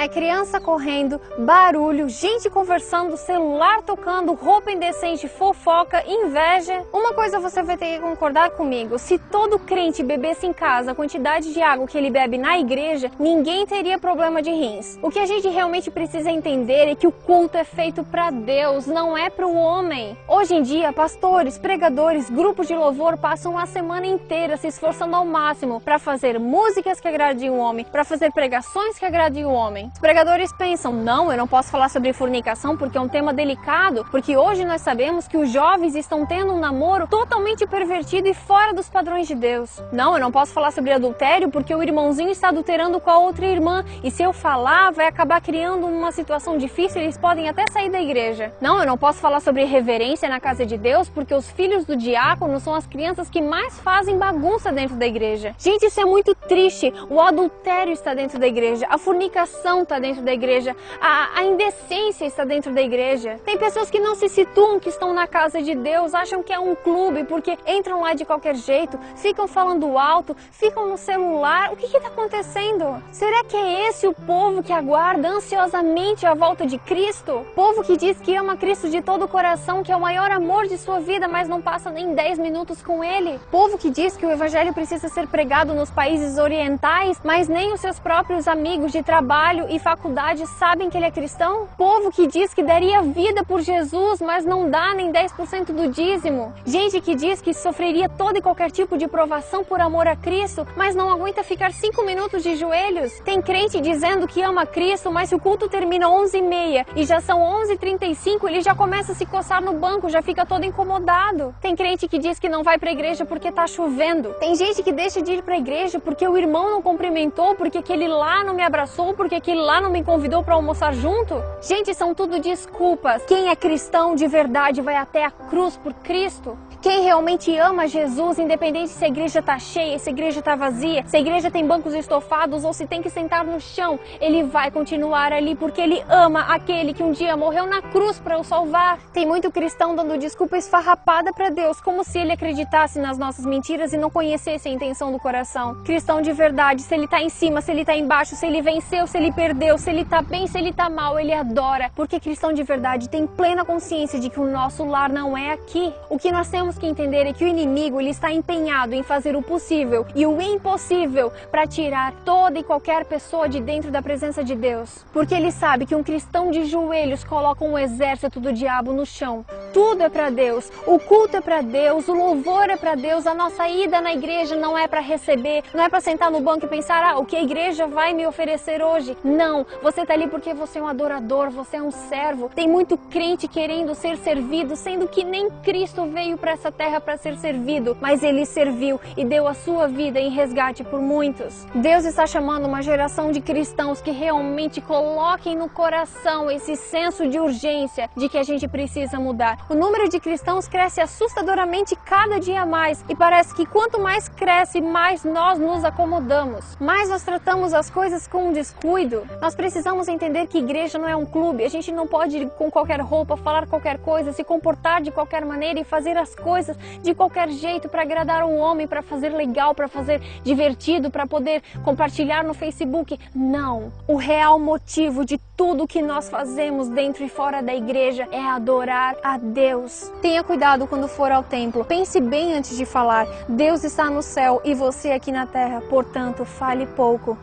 É criança correndo, barulho, gente conversando, celular tocando, roupa indecente, fofoca, inveja. Uma coisa você vai ter que concordar comigo: se todo crente bebesse em casa a quantidade de água que ele bebe na igreja, ninguém teria problema de rins. O que a gente realmente precisa entender é que o culto é feito para Deus, não é para o homem. Hoje em dia, pastores, pregadores, grupos de louvor passam a semana inteira se esforçando ao máximo para fazer músicas que agradem o homem, para fazer pregações que agradem o homem. Os pregadores pensam: não, eu não posso falar sobre fornicação porque é um tema delicado, porque hoje nós sabemos que os jovens estão tendo um namoro totalmente pervertido e fora dos padrões de Deus. Não, eu não posso falar sobre adultério porque o irmãozinho está adulterando com a outra irmã, e se eu falar vai acabar criando uma situação difícil e eles podem até sair da igreja. Não, eu não posso falar sobre reverência na casa de Deus porque os filhos do diácono são as crianças que mais fazem bagunça dentro da igreja. Gente, isso é muito triste. O adultério está dentro da igreja, a fornicação está dentro da igreja, a indecência está dentro da igreja. Tem pessoas que não se situam que estão na casa de Deus, acham que é um clube porque entram lá de qualquer jeito, ficam falando alto, ficam no celular. O que está acontecendo? Será que é esse o povo que aguarda ansiosamente a volta de Cristo? Povo que diz que ama Cristo de todo o coração, que é o maior amor de sua vida, mas não passa nem 10 minutos com Ele? Povo que diz que o evangelho precisa ser pregado nos países orientais, mas nem os seus próprios amigos de trabalho e faculdade sabem que ele é cristão? Povo que diz que daria vida por Jesus, mas não dá nem 10% do dízimo. Gente que diz que sofreria todo e qualquer tipo de provação por amor a Cristo, mas não aguenta ficar 5 minutos de joelhos. Tem crente dizendo que ama Cristo, mas se o culto termina 11h30 e já são 11h35, ele já começa a se coçar no banco, já fica todo incomodado. Tem crente que diz que não vai pra igreja porque tá chovendo. Tem gente que deixa de ir pra igreja porque o irmão não cumprimentou, porque aquele lá não me abraçou, porque aquele lá não me convidou para almoçar junto. Gente, são tudo desculpas. Quem é cristão de verdade vai até a cruz por Cristo. Quem realmente ama Jesus, independente se a igreja está cheia, se a igreja está vazia, se a igreja tem bancos estofados ou se tem que sentar no chão, ele vai continuar ali porque ele ama aquele que um dia morreu na cruz para o salvar. Tem muito cristão dando desculpa esfarrapada para Deus, como se ele acreditasse nas nossas mentiras e não conhecesse a intenção do coração. Cristão de verdade, se ele está em cima, se ele está embaixo, se ele venceu, se ele perdeu, se ele está bem, se ele está mal, ele adora. Porque cristão de verdade tem plena consciência de que o nosso lar não é aqui. O que nós temos que entender é que o inimigo ele está empenhado em fazer o possível e o impossível para tirar toda e qualquer pessoa de dentro da presença de Deus. Porque ele sabe que um cristão de joelhos coloca um exército do diabo no chão. Tudo é para Deus, o culto é para Deus, o louvor é para Deus, a nossa ida na igreja não é para receber, não é para sentar no banco e pensar: o que a igreja vai me oferecer hoje? Não, você está ali porque você é um adorador, você é um servo. Tem muito crente querendo ser servido, sendo que nem Cristo veio para essa terra para ser servido, mas ele serviu e deu a sua vida em resgate por muitos. Deus está chamando uma geração de cristãos que realmente coloquem no coração esse senso de urgência de que a gente precisa mudar. O número de cristãos cresce assustadoramente cada dia mais e parece que quanto mais cresce, mais nós nos acomodamos, mais nós tratamos as coisas com descuido. Nós precisamos entender que igreja não é um clube. A gente não pode ir com qualquer roupa, falar qualquer coisa, se comportar de qualquer maneira e fazer as coisas de qualquer jeito para agradar um homem, para fazer legal, para fazer divertido, para poder compartilhar no Facebook. Não. O real motivo de tudo que nós fazemos dentro e fora da igreja é adorar a Deus. Tenha cuidado quando for ao templo. Pense bem antes de falar. Deus está no céu e você aqui na terra, portanto, fale pouco.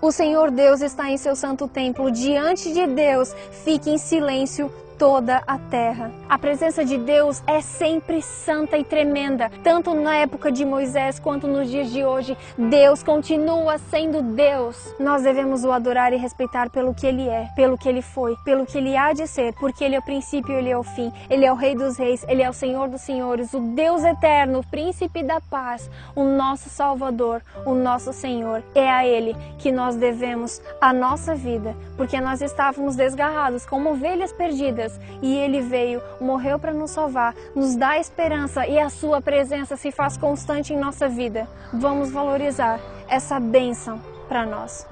O Senhor Deus está em seu santo templo. Diante de Deus, fique em silêncio toda a terra. A presença de Deus é sempre santa e tremenda, tanto na época de Moisés quanto nos dias de hoje. Deus continua sendo Deus. Nós devemos o adorar e respeitar pelo que Ele é, pelo que Ele foi, pelo que Ele há de ser, porque Ele é o princípio e Ele é o fim. Ele é o Rei dos Reis, Ele é o Senhor dos Senhores, o Deus eterno, o Príncipe da Paz, o nosso Salvador, o nosso Senhor. É a Ele que nós devemos a nossa vida, porque nós estávamos desgarrados como ovelhas perdidas, e Ele veio, morreu para nos salvar, nos dá esperança e a sua presença se faz constante em nossa vida. Vamos valorizar essa bênção para nós.